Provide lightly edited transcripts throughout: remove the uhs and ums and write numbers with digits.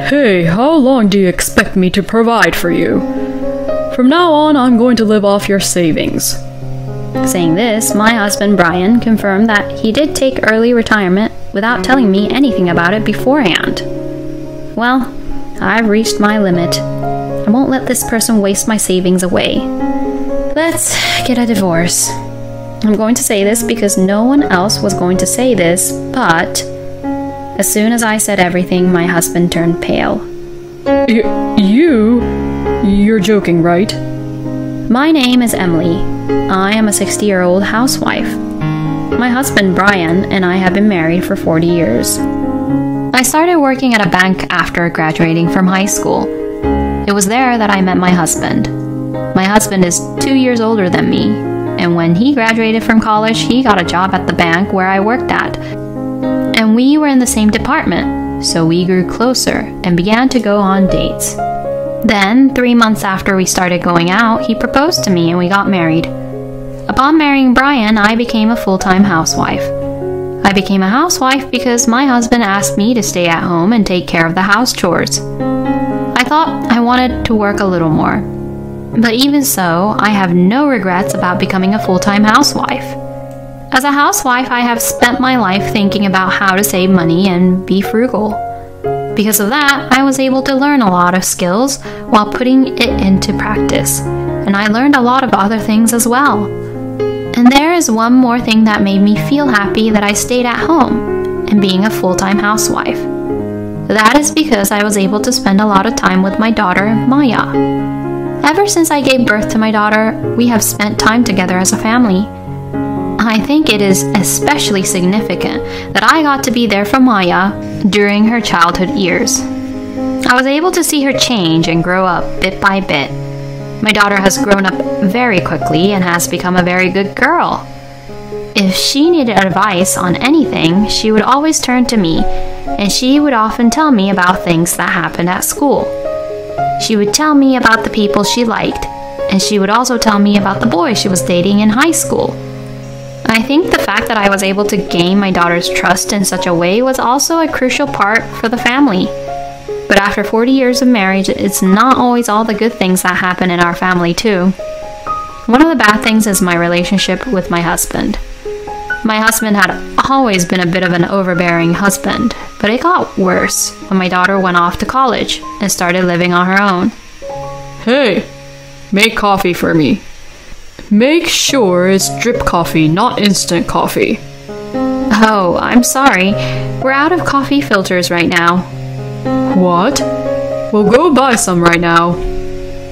Hey, how long do you expect me to provide for you? From now on, I'm going to live off your savings. Saying this, my husband Brian confirmed that he did take early retirement without telling me anything about it beforehand. Well, I've reached my limit. I won't let this person waste my savings away. Let's get a divorce. I'm going to say this because no one else was going to say this, but as soon as I said everything, my husband turned pale. You're joking, right? My name is Emily. I am a 60-year-old housewife. My husband Brian and I have been married for 40 years. I started working at a bank after graduating from high school. It was there that I met my husband. My husband is 2 years older than me, and when he graduated from college, he got a job at the bank where I worked at. And we were in the same department, so we grew closer and began to go on dates. Then, 3 months after we started going out, he proposed to me and we got married. Upon marrying Brian, I became a full-time housewife. I became a housewife because my husband asked me to stay at home and take care of the house chores. I thought I wanted to work a little more. But even so, I have no regrets about becoming a full-time housewife. As a housewife, I have spent my life thinking about how to save money and be frugal. Because of that, I was able to learn a lot of skills while putting it into practice, and I learned a lot of other things as well. And there is one more thing that made me feel happy that I stayed at home and being a full-time housewife. That is because I was able to spend a lot of time with my daughter, Maya. Ever since I gave birth to my daughter, we have spent time together as a family. I think it is especially significant that I got to be there for Maya during her childhood years. I was able to see her change and grow up bit by bit. My daughter has grown up very quickly and has become a very good girl. If she needed advice on anything, she would always turn to me, and she would often tell me about things that happened at school. She would tell me about the people she liked, and she would also tell me about the boy she was dating in high school. I think the fact that I was able to gain my daughter's trust in such a way was also a crucial part for the family. But after 40 years of marriage, it's not always all the good things that happen in our family too. One of the bad things is my relationship with my husband. My husband had always been a bit of an overbearing husband, but it got worse when my daughter went off to college and started living on her own. Hey, make coffee for me. Make sure it's drip coffee, not instant coffee. Oh, I'm sorry. We're out of coffee filters right now. What? Well, go buy some right now.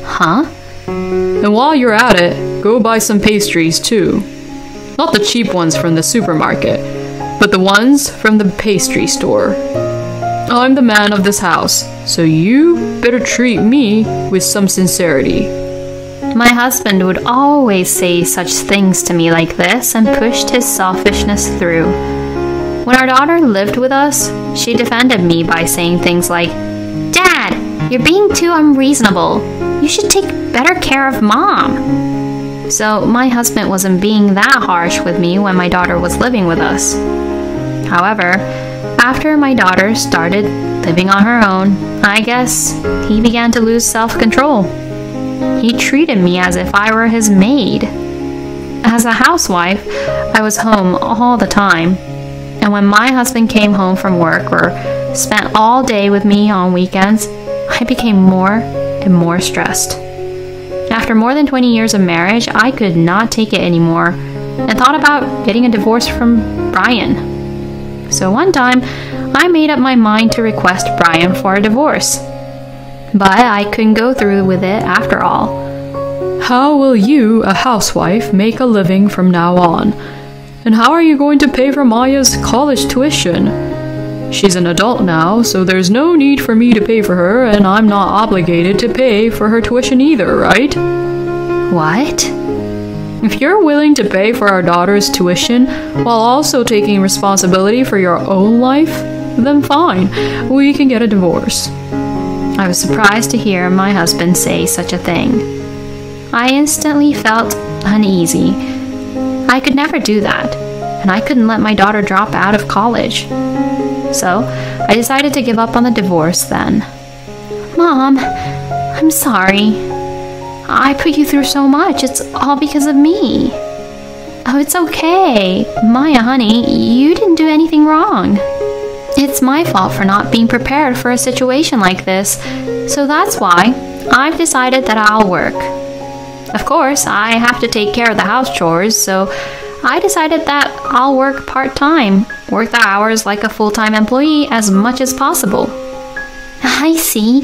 Huh? And while you're at it, go buy some pastries too. Not the cheap ones from the supermarket, but the ones from the pastry store. I'm the man of this house, so you better treat me with some sincerity. My husband would always say such things to me like this and pushed his selfishness through. When our daughter lived with us, she defended me by saying things like, "Dad, you're being too unreasonable. You should take better care of Mom." So my husband wasn't being that harsh with me when my daughter was living with us. However, after my daughter started living on her own, I guess he began to lose self-control. He treated me as if I were his maid. As a housewife, I was home all the time, and when my husband came home from work or spent all day with me on weekends, I became more and more stressed. After more than 20 years of marriage, I could not take it anymore and thought about getting a divorce from Brian. So one time, I made up my mind to request Brian for a divorce. But I couldn't go through with it after all. How will you, a housewife, make a living from now on? And how are you going to pay for Maya's college tuition? She's an adult now, so there's no need for me to pay for her, and I'm not obligated to pay for her tuition either, right? What? If you're willing to pay for our daughter's tuition while also taking responsibility for your own life, then fine, we can get a divorce. I was surprised to hear my husband say such a thing. I instantly felt uneasy. I could never do that, and I couldn't let my daughter drop out of college. So I decided to give up on the divorce then. Mom, I'm sorry. I put you through so much. It's all because of me. Oh, it's okay. Maya, honey, you didn't do anything wrong. It's my fault for not being prepared for a situation like this, so that's why I've decided that I'll work. Of course, I have to take care of the house chores, so I decided that I'll work part-time, work the hours like a full-time employee as much as possible. I see,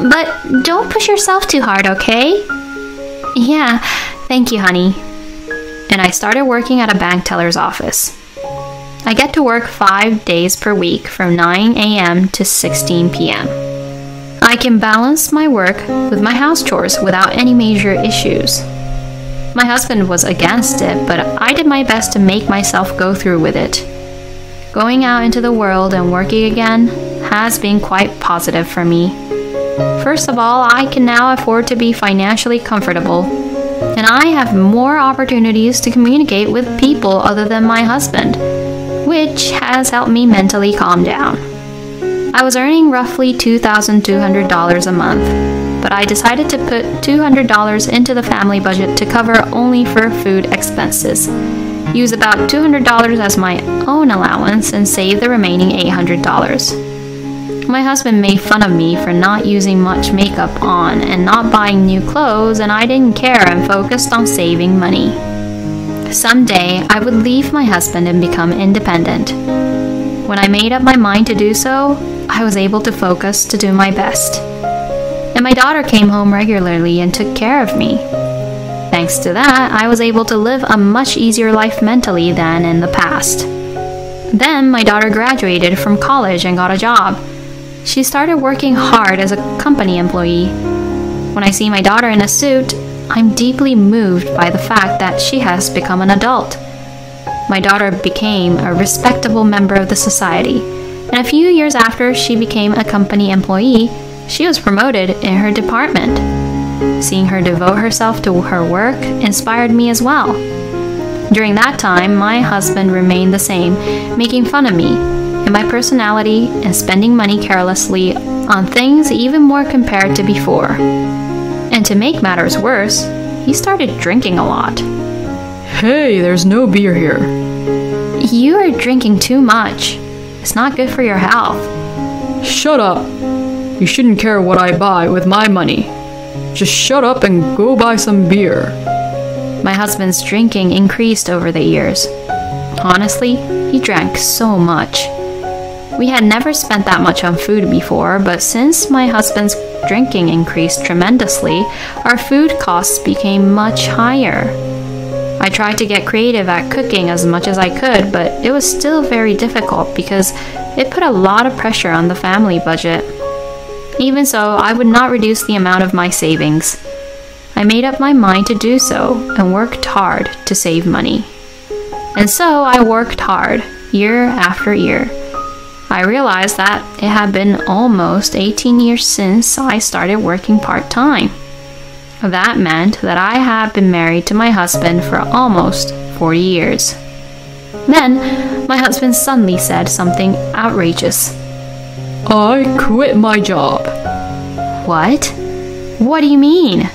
but don't push yourself too hard, okay? Yeah, thank you, honey. And I started working at a bank teller's office. I get to work 5 days per week from 9 a.m. to 16 p.m. I can balance my work with my house chores without any major issues. My husband was against it, but I did my best to make myself go through with it. Going out into the world and working again has been quite positive for me. First of all, I can now afford to be financially comfortable, and I have more opportunities to communicate with people other than my husband, which has helped me mentally calm down. I was earning roughly $2,200 a month, but I decided to put $200 into the family budget to cover only for food expenses, use about $200 as my own allowance, and save the remaining $800. My husband made fun of me for not using much makeup on and not buying new clothes, and I didn't care and focused on saving money. Someday, I would leave my husband and become independent. When I made up my mind to do so, I was able to focus to do my best. And my daughter came home regularly and took care of me. Thanks to that, I was able to live a much easier life mentally than in the past. Then, my daughter graduated from college and got a job. She started working hard as a company employee. When I see my daughter in a suit, I'm deeply moved by the fact that she has become an adult. My daughter became a respectable member of the society, and a few years after she became a company employee, she was promoted in her department. Seeing her devote herself to her work inspired me as well. During that time, my husband remained the same, making fun of me and my personality and spending money carelessly on things even more compared to before. And to make matters worse, he started drinking a lot. Hey, there's no beer here. You are drinking too much. It's not good for your health. Shut up. You shouldn't care what I buy with my money. Just shut up and go buy some beer. My husband's drinking increased over the years. Honestly, he drank so much. We had never spent that much on food before, but since my husband's drinking increased tremendously, our food costs became much higher. I tried to get creative at cooking as much as I could, but it was still very difficult because it put a lot of pressure on the family budget. Even so, I would not reduce the amount of my savings. I made up my mind to do so and worked hard to save money. And so I worked hard, year after year. I realized that it had been almost 18 years since I started working part-time. That meant that I had been married to my husband for almost 40 years. Then, my husband suddenly said something outrageous. I quit my job. What? What do you mean?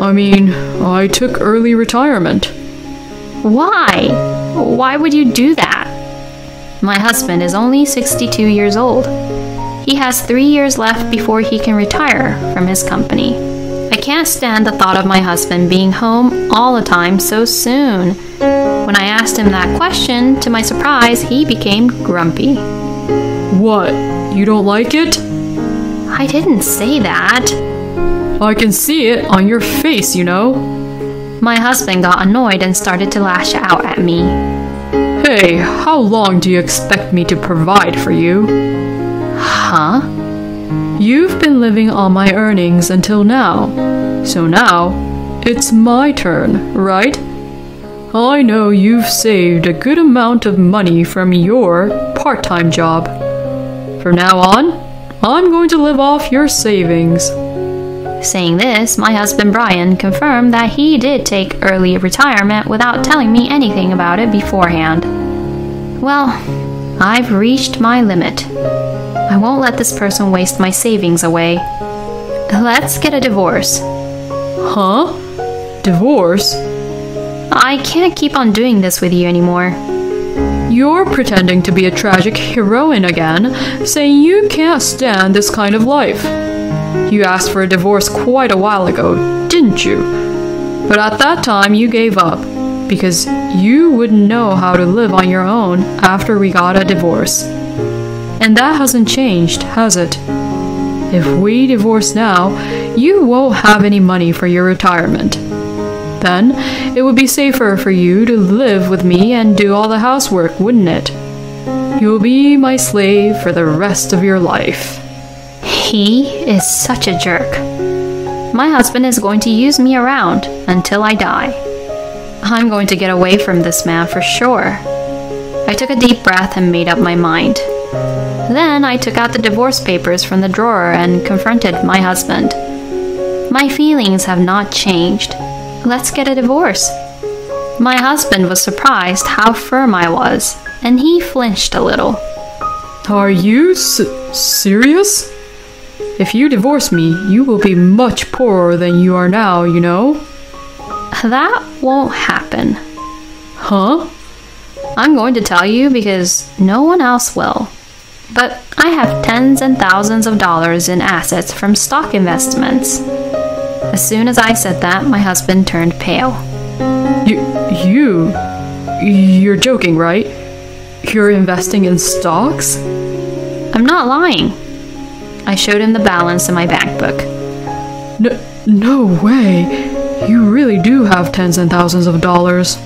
I took early retirement. Why? Why would you do that? My husband is only 62 years old. He has 3 years left before he can retire from his company. I can't stand the thought of my husband being home all the time so soon. When I asked him that question, to my surprise, he became grumpy. What? You don't like it? I didn't say that. I can see it on your face, you know. My husband got annoyed and started to lash out at me. Hey, how long do you expect me to provide for you? Huh? You've been living on my earnings until now. So now, it's my turn, right? I know you've saved a good amount of money from your part-time job. From now on, I'm going to live off your savings. Saying this, my husband Brian confirmed that he did take early retirement without telling me anything about it beforehand. Well, I've reached my limit. I won't let this person waste my savings away. Let's get a divorce. Huh? Divorce? I can't keep on doing this with you anymore. You're pretending to be a tragic heroine again, saying you can't stand this kind of life. You asked for a divorce quite a while ago, didn't you? But at that time you gave up, because you wouldn't know how to live on your own after we got a divorce. And that hasn't changed, has it? If we divorce now, you won't have any money for your retirement. Then it would be safer for you to live with me and do all the housework, wouldn't it? You'll be my slave for the rest of your life. He is such a jerk. My husband is going to use me around until I die. I'm going to get away from this man for sure. I took a deep breath and made up my mind. Then I took out the divorce papers from the drawer and confronted my husband. My feelings have not changed. Let's get a divorce. My husband was surprised how firm I was, and he flinched a little. Are you serious? If you divorce me, you will be much poorer than you are now, you know? That won't happen. Huh? I'm going to tell you because no one else will. But I have tens and thousands of dollars in assets from stock investments. As soon as I said that, my husband turned pale. You're joking, right? You're investing in stocks? I'm not lying. I showed him the balance in my bank book. No way. You really do have tens and thousands of dollars.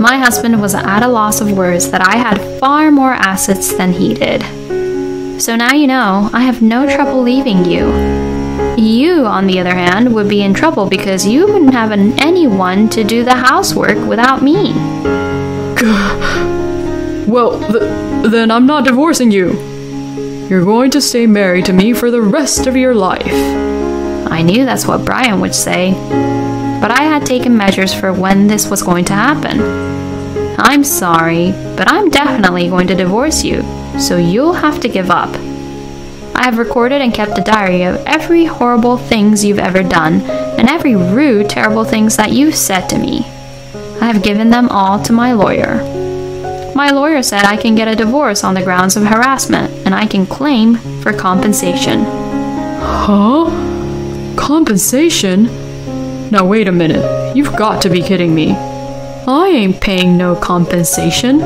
My husband was at a loss of words that I had far more assets than he did. So now you know, I have no trouble leaving you. You, on the other hand, would be in trouble because you wouldn't have anyone to do the housework without me. Well, then I'm not divorcing you. You're going to stay married to me for the rest of your life. I knew that's what Brian would say, but I had taken measures for when this was going to happen. I'm sorry, but I'm definitely going to divorce you, so you'll have to give up. I have recorded and kept a diary of every horrible things you've ever done and every rude, terrible things that you've said to me. I have given them all to my lawyer. My lawyer said I can get a divorce on the grounds of harassment and I can claim for compensation. Huh? Compensation? Now wait a minute. You've got to be kidding me. I ain't paying no compensation.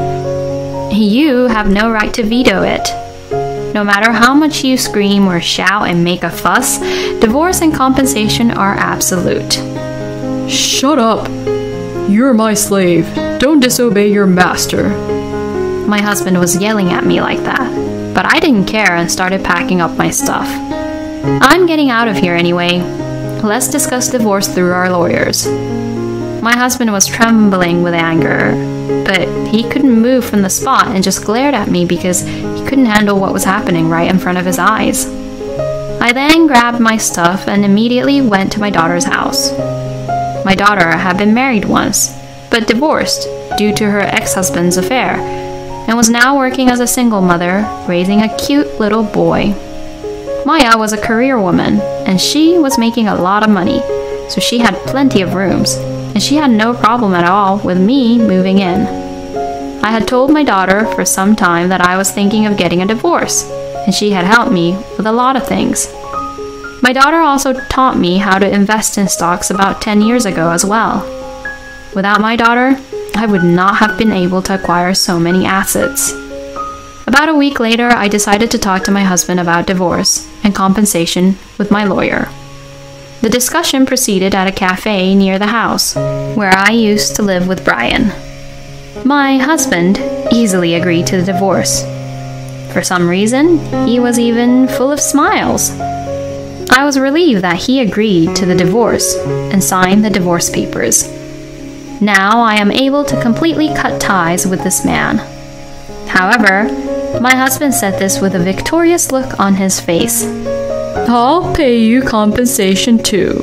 You have no right to veto it. No matter how much you scream or shout and make a fuss, divorce and compensation are absolute. Shut up. You're my slave. Don't disobey your master. My husband was yelling at me like that, but I didn't care and started packing up my stuff. I'm getting out of here anyway. Let's discuss divorce through our lawyers. My husband was trembling with anger, but he couldn't move from the spot and just glared at me because he couldn't handle what was happening right in front of his eyes. I then grabbed my stuff and immediately went to my daughter's house. My daughter had been married once, but divorced due to her ex-husband's affair, and was now working as a single mother, raising a cute little boy. Maya was a career woman, and she was making a lot of money, so she had plenty of rooms, and she had no problem at all with me moving in. I had told my daughter for some time that I was thinking of getting a divorce, and she had helped me with a lot of things. My daughter also taught me how to invest in stocks about 10 years ago as well. Without my daughter, I would not have been able to acquire so many assets. About a week later, I decided to talk to my husband about divorce and compensation with my lawyer. The discussion proceeded at a cafe near the house, where I used to live with Brian. My husband easily agreed to the divorce. For some reason, he was even full of smiles. I was relieved that he agreed to the divorce and signed the divorce papers. Now I am able to completely cut ties with this man. However, my husband said this with a victorious look on his face. I'll pay you compensation too.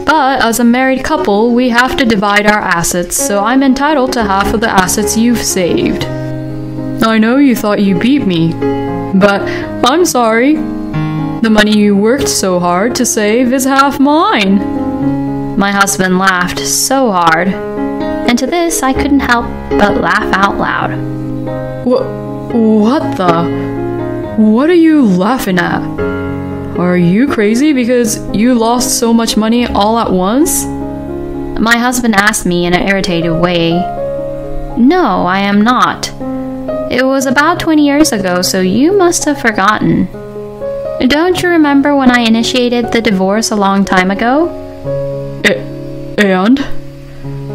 But as a married couple, we have to divide our assets, so I'm entitled to half of the assets you've saved. I know you thought you beat me, But I'm sorry. The money you worked so hard to save is half mine. My husband laughed so hard, and to this I couldn't help but laugh out loud. What the? What are you laughing at? Are you crazy because you lost so much money all at once? My husband asked me in an irritated way. No, I am not. It was about 20 years ago, so you must have forgotten. Don't you remember when I initiated the divorce a long time ago? And?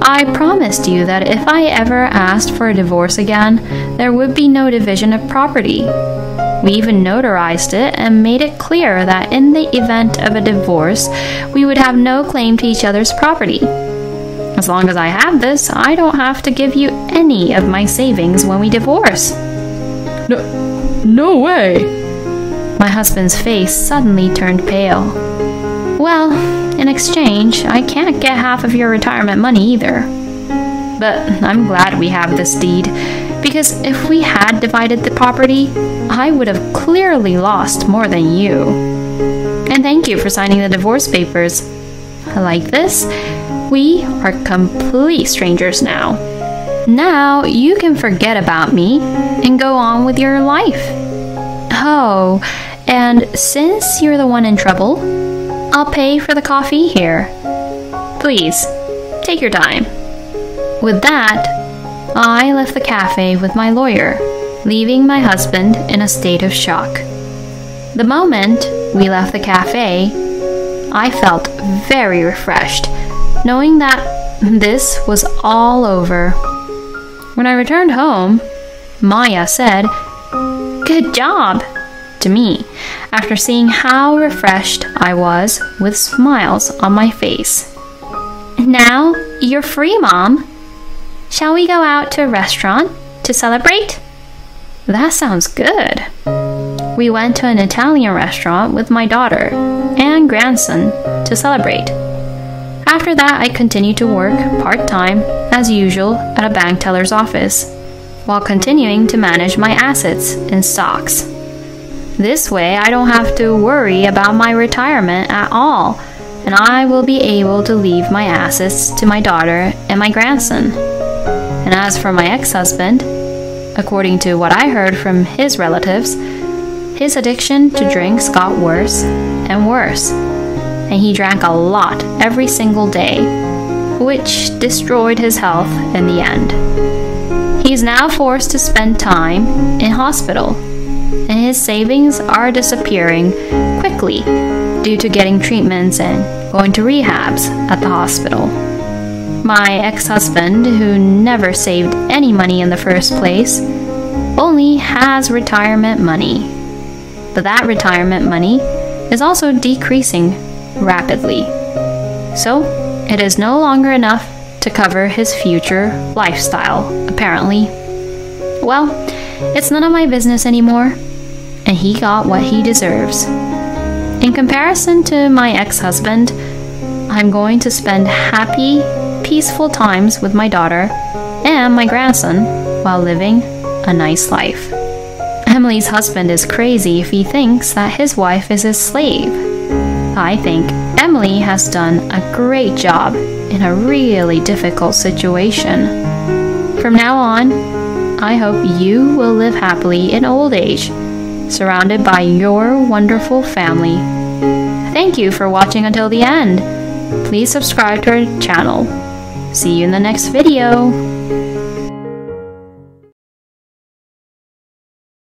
I promised you that if I ever asked for a divorce again, there would be no division of property. We even notarized it and made it clear that in the event of a divorce, we would have no claim to each other's property. As long as I have this, I don't have to give you any of my savings when we divorce. No way! My husband's face suddenly turned pale. Well, in exchange, I can't get half of your retirement money either. But I'm glad we have this deed, because if we had divided the property, I would have clearly lost more than you. And thank you for signing the divorce papers. Like this, we are complete strangers now. Now you can forget about me and go on with your life. Oh, and since you're the one in trouble, I'll pay for the coffee here. Please, take your time. With that, I left the cafe with my lawyer, leaving my husband in a state of shock. The moment we left the cafe, I felt very refreshed, knowing that this was all over. When I returned home, Maya said, "Good job," to me, after seeing how refreshed I was with smiles on my face. "Now you're free, Mom. Shall we go out to a restaurant to celebrate?" That sounds good. We went to an Italian restaurant with my daughter and grandson to celebrate. After that, I continued to work part-time, as usual, at a bank teller's office, while continuing to manage my assets in stocks. This way, I don't have to worry about my retirement at all, and I will be able to leave my assets to my daughter and my grandson. And as for my ex-husband, according to what I heard from his relatives, his addiction to drinks got worse and worse, and he drank a lot every single day, which destroyed his health in the end. He's now forced to spend time in hospital, and his savings are disappearing quickly due to getting treatments and going to rehabs at the hospital. My ex-husband, who never saved any money in the first place, only has retirement money. But that retirement money is also decreasing rapidly. So, it is no longer enough to cover his future lifestyle, apparently. Well, it's none of my business anymore, and he got what he deserves. In comparison to my ex-husband, I'm going to spend happy, peaceful times with my daughter and my grandson while living a nice life. Emily's husband is crazy if he thinks that his wife is his slave. I think Emily has done a great job in a really difficult situation. From now on, I hope you will live happily in old age, surrounded by your wonderful family. Thank you for watching until the end. Please subscribe to our channel. See you in the next video.